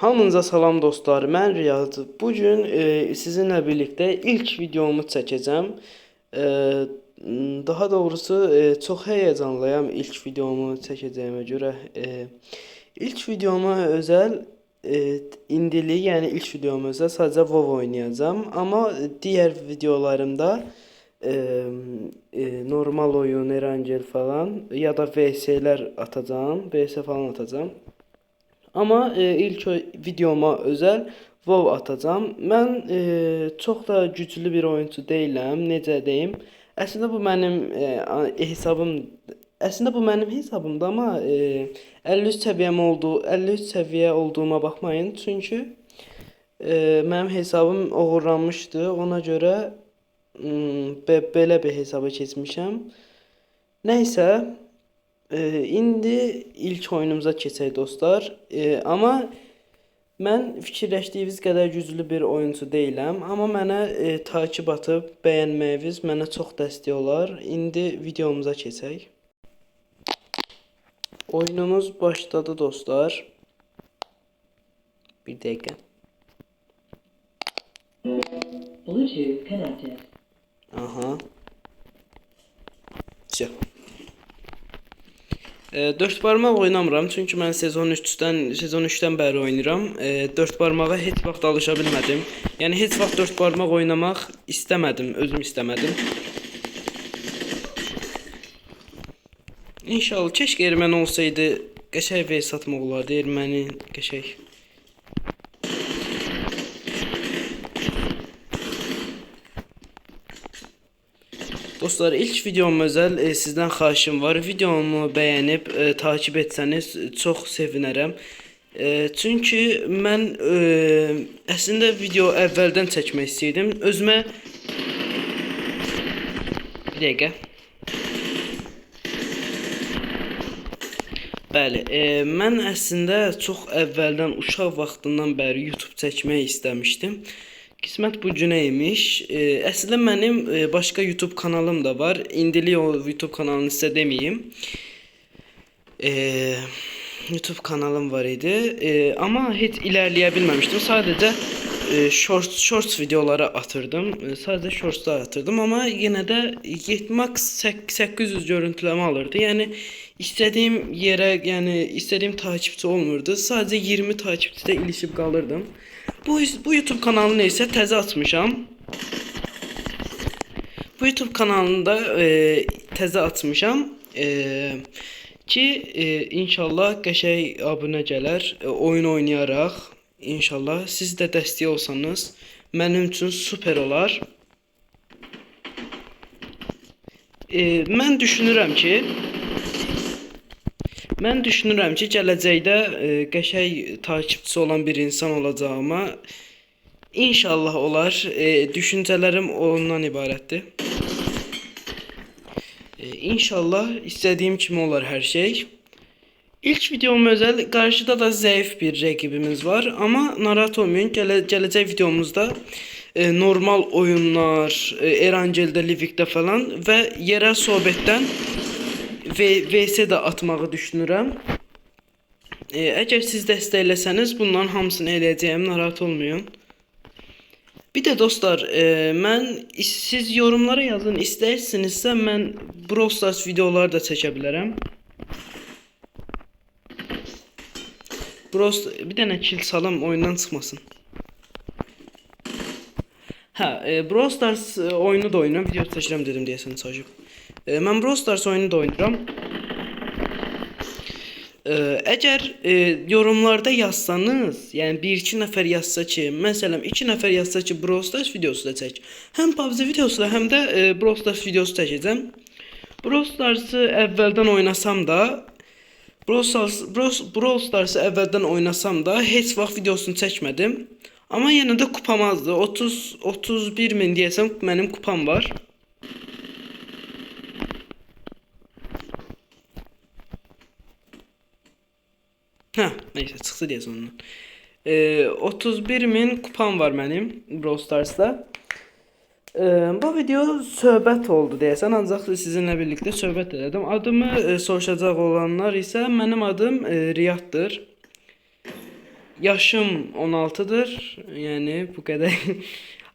Hamınıza salam dostlar, mən Riyad. Bugün sizinlə birlikdə ilk videomu çəkəcəm. E, Daha doğrusu çox həyəcanlıyam ilk videomu çəkəcəyimə görə. İlk videoma özəl indilik, yəni ilk videoma özəl sadəcə WoW oynayacağam. Amma digər videolarımda e, normal oyun, Erangel falan ya da VS'lər atacağım, VS falan atacağım. Ama ilk videoma özel WoW atacağım. Mən çox da güclü bir oyuncu deyiləm, necə deyim. Əslində bu mənim hesabım Əslində bu mənim hesabımdır, amma 53 səviyyəm oldu, 53 səviyyə olduğuma baxmayın. Çünki mənim hesabım oğurlanmışdı. Ona görə belə bir hesaba keçmişəm. Nəysə, indi ilk oyunumuza keçək dostlar. Amma mən fikirləşdiyiniz qədər güclü bir oyuncu deyiləm. Amma mənə takip atıb bəyənməyiniz mənə çox dəstək olar. İndi videomuza keçək. Oyunumuz başladı dostlar. Bir dəqiqə. Bluetooth connected. Aha. Все. Dört barmaq oynamıram çünki mən sezon 3-dən bəri oynayıram. Dört barmağa heç vaxt alışa bilmədim. Yəni heç vaxt dört barmaq oynamaq istəmədim, özüm istəmədim. İnşallah keşke erməni olsaydı, qəşəng vs atmaq olardı, erməni qəşəng. Dostlar, ilk videom özel sizdən xahişim var. Videomu bəyənib takip etsəniz çox sevinərəm. Çünki mən əslində video əvvəldən çəkmək istəyirdim. Özümə bir dəqiqə. Bəli, mən əslində çox əvvəldən uşaq vaxtından bəri YouTube çəkmək istəmişdim. Qismət bu günə imiş. Əslində mənim başqa YouTube kanalım da var. İndilik o YouTube kanalını sizə deməyim. YouTube kanalım var idi. Amma heç ilərləyə bilməmişdim. Sadəcə shorts videoları atırdım. Sadəcə shortslar atırdım. Amma yenə də max 800 görüntüləmə alırdı. Yəni istədiyim yerə, yəni istədiyim takipçi olmurdu. Sadəcə 20 takipçidə ilişib qalırdım. Bu YouTube kanalını ise təzə açmışam. Bu YouTube kanalında təzə açmışam ki inşallah qəşəng abunə gələr, oyun oynayaraq. İnşallah siz də dəstək olsanız mənim üçün super olar. Mən düşünürəm ki, gələcəkdə qəşəng takipçisi olan bir insan olacağıma inşallah olar. Düşüncələrim ondan ibarətdir. İnşallah istədiyim kimi olar hər şey. İlk videom özel, qarşıda da zəif bir rəqibimiz var. Amma narahat olmayın, gələcək videomuzda normal oyunlar, Erangel'də, Livik'də falan və yerel sohbətdən VS də atmağı düşünürəm. Əgər siz dəstəkləsəniz bunların hamısını eləyəcəyəm, narahat olmayın. Bir də dostlar, siz yorumlara yazın, istəyirsinizsə mən Brawl Stars videoları da çəkə bilərəm. Bir dənə kill salım, oyundan çıxmasın. Brawl Stars oyunu da oynayıram, video çəkirəm dedim deyəsən çəkib. Mən Brawl Stars oyunu da oynayıram. Əgər yorumlarda yazsanız, yəni 1-2 nəfər yazsa ki, məsələn 2 nəfər yazsa ki, Brawl Stars videosu da çək. Həm PUBG videosu da, həm də Brawl Stars videosu çəkəcəm. Brawl Stars'ı əvvəldən oynasam da, Brawl Stars'ı əvvəldən oynasam da heç vaxt videosunu çəkmədim. Amma yenə də kupam azdı. 31 min deyəsəm mənim kupam var. Neyse çıxdı deyəsən ondan. 31 min kupam var mənim Brawl Stars'da. Bu video söhbət oldu deyəsən, ancaq sizinlə birlikdə söhbət elədim. Adımı soruşacaq olanlar isə mənim adım Riyaddır. yaşım 16'dır. Yani bu kadar.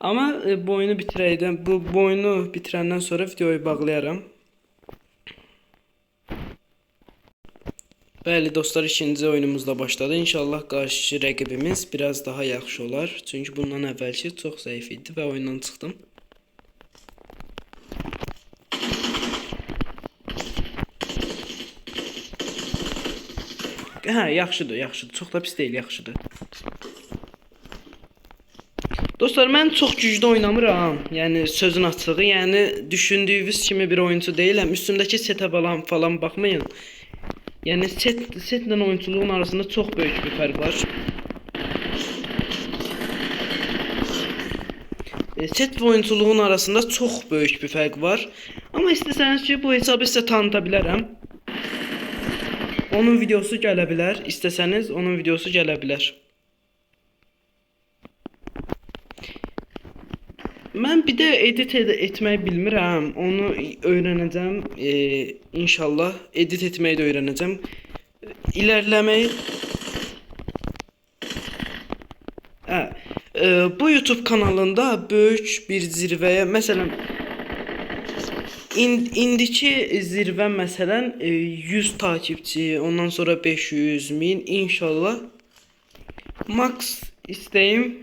Ama bu oyunu bitirəydən, bu oyunu bitirəndən sonra videoyu bağlayaram. Bəli dostlar, ikinci oyunumuzla başladı. İnşallah qarşı rəqibimiz biraz daha yaxşı olar. Çünki bundan əvvəlki çox zəif idi və oyundan çıxdım. Hə, yaxşıdır, yaxşıdır. Çox da pis deyil, yaxşıdır. Dostlar, mən çox güclü oynamıram. Yəni sözün açığı, yəni düşündüyünüz kimi bir oyuncu deyiləm. Üstümdəki setə falan baxmayın. Yəni setlə oyunçuluğun arasında çox böyük bir fərq var. Set və oyunculuğun arasında çox böyük bir fərq var. Amma istəsəniz ki, bu hesabı sizə tanıta bilərəm. Onun videosu gələ bilər. İstəsəniz onun videosu gələ bilər. Mən bir də edit etməyi bilmirəm. Onu öyrənəcəm. İnşallah edit etməyi də öyrənəcəm. İlərləməyi. Bu YouTube kanalında böyük bir zirvəyə, məsələn, indiki zirvə məsələn 100 takipçi, ondan sonra 500 min, inşallah. Max istəyim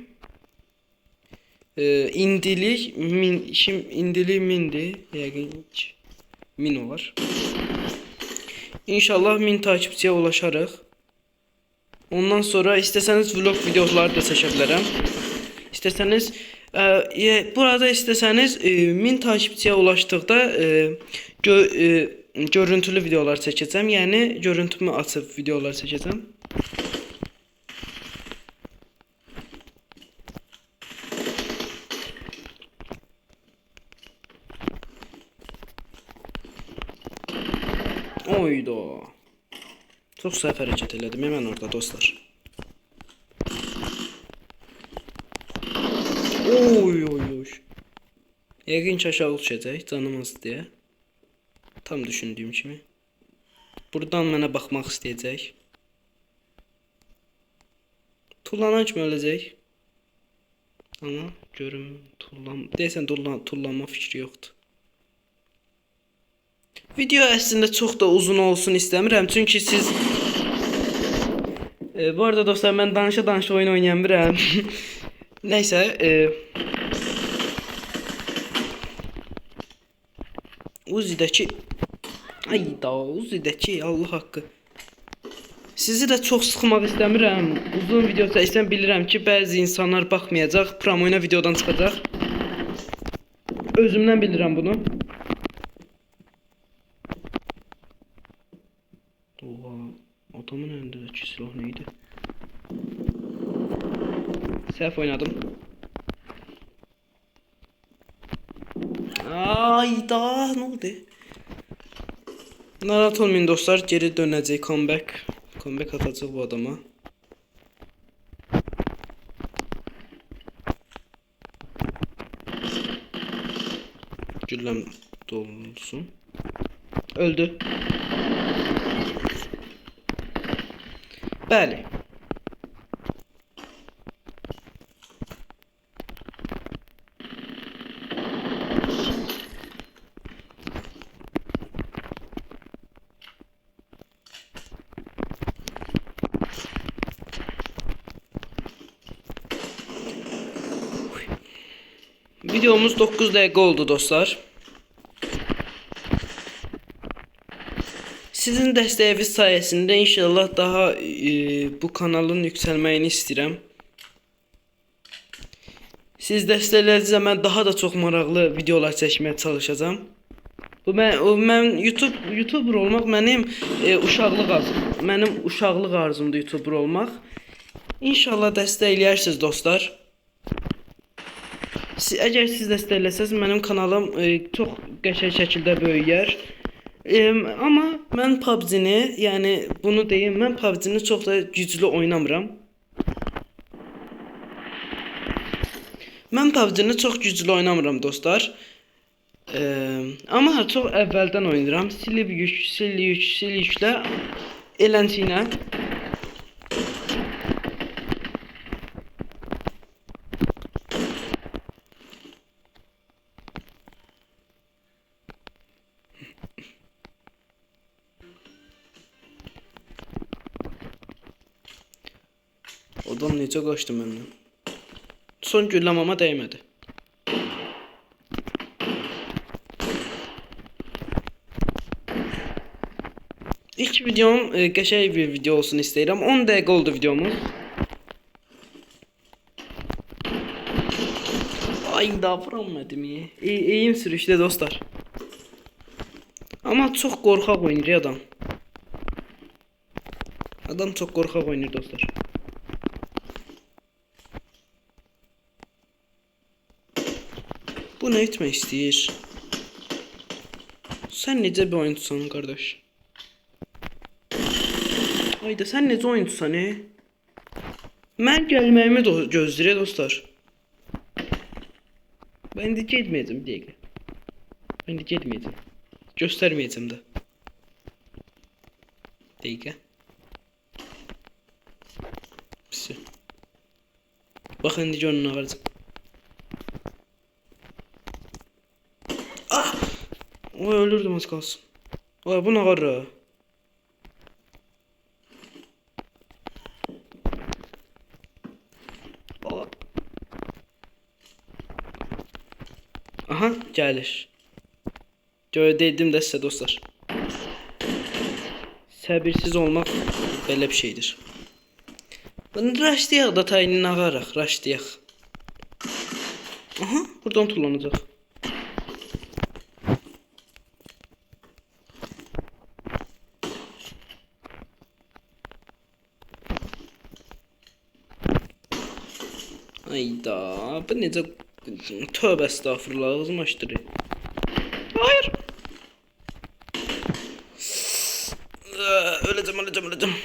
indilik mindir, yəqin min olar. İnşallah 1000 takipçiyə ulaşarıq. Ondan sonra istəsəniz vlog videoları da çəkə bilərəm. İstəsəniz burada istəsəniz 1000 takipçiyə ulaşdıqda görüntülü videolar çəkəcəm. Yəni görüntümü açıb videolar çəkəcəm. Oyda. Çox səhv hərəkət elədim hemen orada dostlar. Oy. Yəqin ki aşağı düşəcək canım az deyə. Tam düşündüyüm kimi. Buradan mənə baxmaq istəyəcək. Tullanan kimi öləcək. Amma görüm deyəsən tullanma fikri yoxdur. Video əslində çox da uzun olsun istəmirəm. Çünki siz bu arada dostlar, mən danışa oyun oynayamıram. Nəysə, Uzi'dəki Uzi'dəki Allah haqqı. Sizi də çox sıxmaq istəmirəm. Uzun video çəksəm bilirəm ki, bəzi insanlar baxmayacaq, promoyuna videodan çıxacaq. Özümdən bilirəm bunu. Oha, adamın əlindəki silah neydi? Səhv oynadım. Ayda, nə oldu? Narahat olmayın dostlar, geri dönəcək, comeback atacaq bu adama. Gülləm dolsun. Öldü. Bəli. Videomuz 9 dəqiqə oldu dostlar. Sizin dəstəyiniz sayəsində inşallah daha bu kanalın yüksəlməyini istəyirəm. Siz dəstəklərinizlə mən daha da çox maraqlı videolar çəkməyə çalışacağam. Mən YouTuber olmaq mənim uşaqlıq arzumdur YouTuber olmaq. İnşallah dəstəkləyərsiniz dostlar. Əgər siz dəstəkləsəz mənim kanalım çox qəşəng şəkildə böyüyər. Amma mən PUBG-ni, yəni bunu deyim, mən PUBG-ni çox da güclü oynamıram. Mən PUBG-ni çox güclü oynamıram dostlar. Amma çox əvvəldən oynayıram. Silib yüklə elənçiylə. Adam necə qaçdı məndən. Son gülləmama dəymədi. İlk videom qəşəng bir video olsun istəyirəm. 10 dəqiqə oldu videomuz. Ay da vuramadım ya. İyiyim sürüşdə dostlar. Ama çox qorxaq oynayır adam. Adam çox qorxaq oynayır dostlar. Bu nə etmək istəyir? Sən necə bir oyuncusan qardaş? Ayda sən necə oyuncusan Mən gəlməyimi gözləyir dostlar. Ben indi getməyəcəm bir dəqiqə. Ben indi getməyəcəm. Göstərməyəcəm də. Dəqiqə. Pisi. Bax indi görün nə qalacaq. Ah! Oy ölürdüm az qalsın. Oy bu nə qarra? Aha gəlir. Dedim də sizə dostlar. Səbirsiz olmaq belə bir şeydir. Bunu raşlayaq da tayını ağaraq, raşlayaq. Aha, buradan tullanacaq. Ayda, bu necə tövbə estağfurullah ağzım açdırır. Hayır. Öleceğim.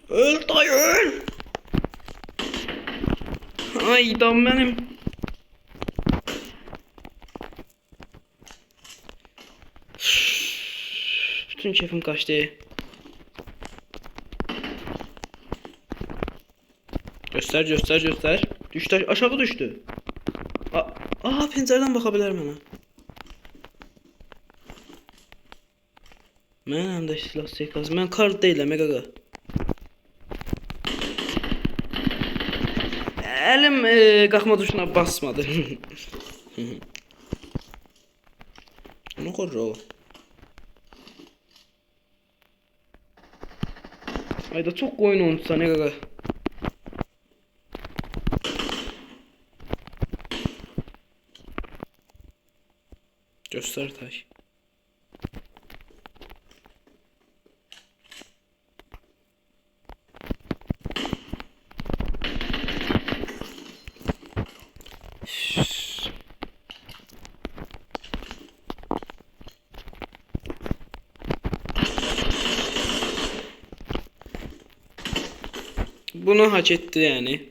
Öl dayı öl. Ayda benim. Bütün keyfim kaçtı. Göster. Düştü, aşağı düştü. Aa, pencereden bakabilir bana. Mən də silah seykaz. Mən kart deyiləm, qaqa. Əlim qalxma tuşuna basmadı. Nə qorru o? Ayda çox qoyun oyuncusan, qaqa. Göster taş. Bunu hak etti yani.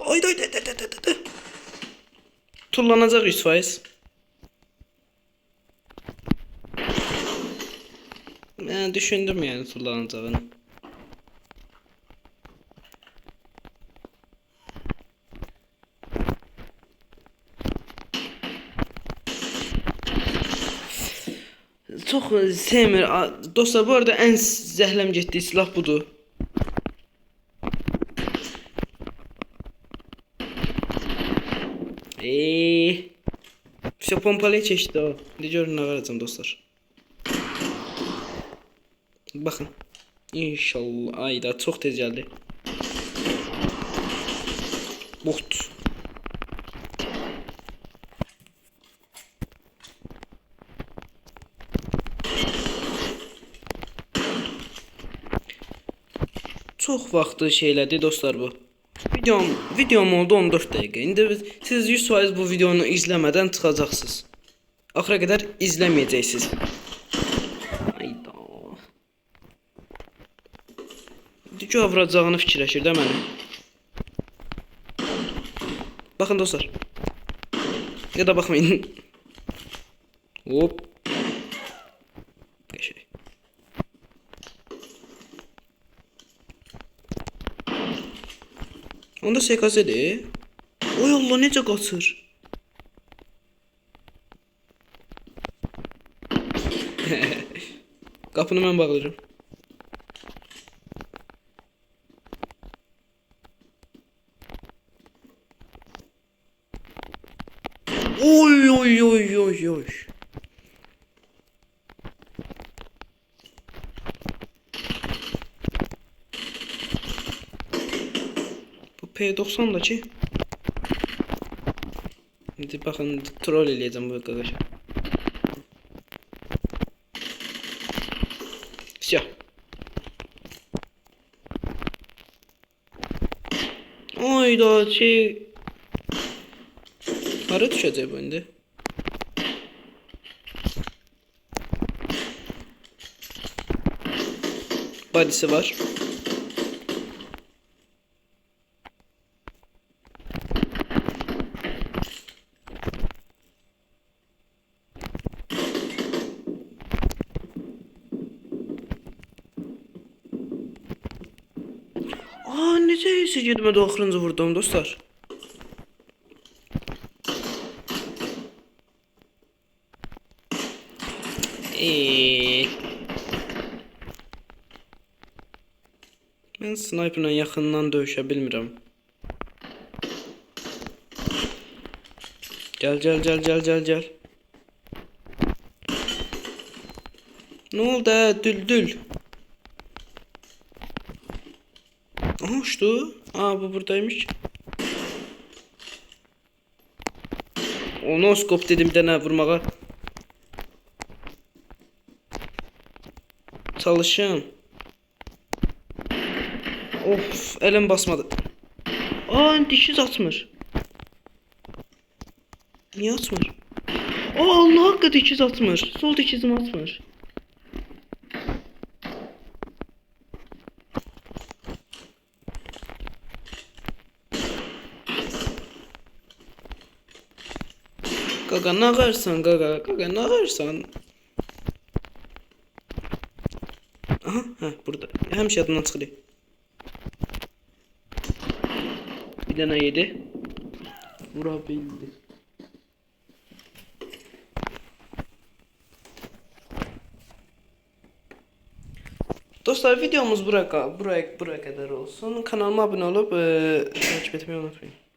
Ay. Tullanacaq 100%. Ben düşündüm yani tullanacağını. Çox sevmir. Dostlar bu arada ən zəhləm getdiyi silah budur. Все pompalıya keçdi o. İndi görün nə verəcəm dostlar. Baxın. İnşallah. Ayda çox tez gəldi. Buxt. Çox vaxtı şeylədi dostlar bu. Videom oldu 14 dəqiqə. İndi siz 100% bu videonu izləmədən çıxacaqsınız. Axıra qədər izləməyəcəksiniz. Ayda. Dikə vuracağını fikirləşir də məni. Baxın dostlar. Ya da baxmayın. Hop. Qəşəng. Onda SKS-dir. Oy Allah necə qaçır. Qapını mən bağlayıram. Oy oy oy oy oy. Bu P90'daki. Şimdi bakın troll eləyəcəm bu arkadaşa. Siyah. Oyda şey. Hara düşəcək bu indi? Badisi var. Necə hessə getmədi axırıncı vurdum dostlar. Mən sniperlə yaxından döyüşə bilmirəm. Gəl. Ne oldu düldül? Aha uçtu. Aa bu buradaymış. Onu skop dedim bir dənə vurmağa. Çalışın. Of elim basmadı. Aa dişiz atmır. Niye atmır? Aa Allah hakkı dikiz atmır. Sol dikizim atmır. Gaga ne ağarsan gaga ne ağarsan. Aha burada. Həmişə yadımdan çıxır. Bir dənə yedi. Vura bildi. Dostlar videomuz buraya kadar olsun. Kanalıma abone olup takip etmeyi unutmayın.